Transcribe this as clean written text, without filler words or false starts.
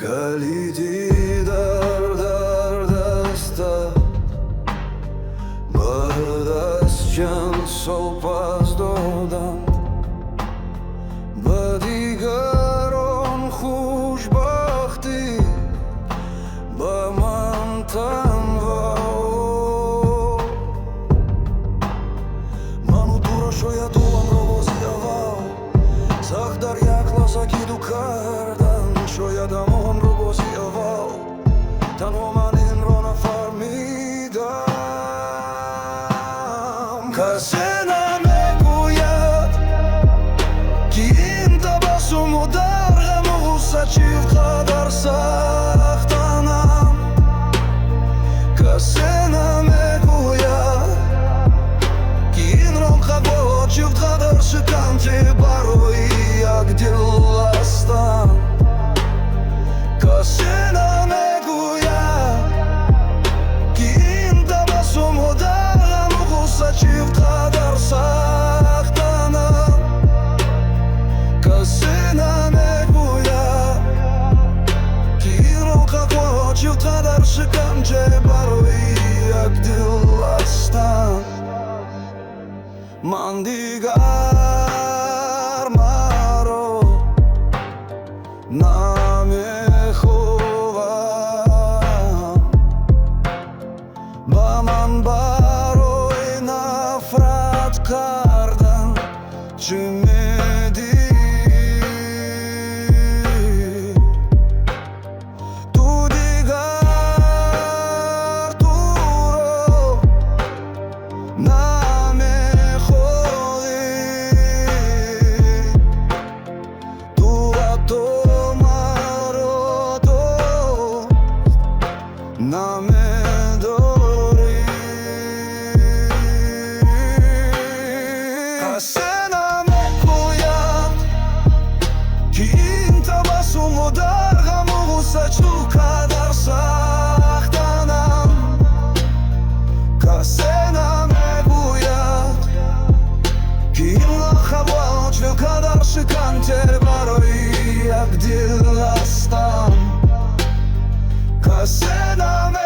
کلیدی در دست بعد از چند صبح از دادم به دیگران خوشبختی به من تنها منو دورا شاید اولم را بازی اول سخت در یک لحظه گیدو کردن شاید هم رو بازی اول تنها من این را نفهمیدم کسی نمیگوید که این تبسم و در غم و غصه چقدر سختم کسی نمیگوید که این رقبا چقدر شکنجه برای یک دل هستم کسی نمیگوید که این تبسم و در غم و غصه چقدر سختم کسی نمیگوید که این رقبا چقدر شکنجه برای یک دل هستم من دیگر مرا نمیخوام با من برای نفرت کردن چی میدی تو دیگر تو رو نمیداری کسی نمیگوید که این تبسم و در غم و غصه چقدر سختم کسی نمیگوید که این لحظه چقدر شکنجه برای یک دل هستم کسی نمیگوید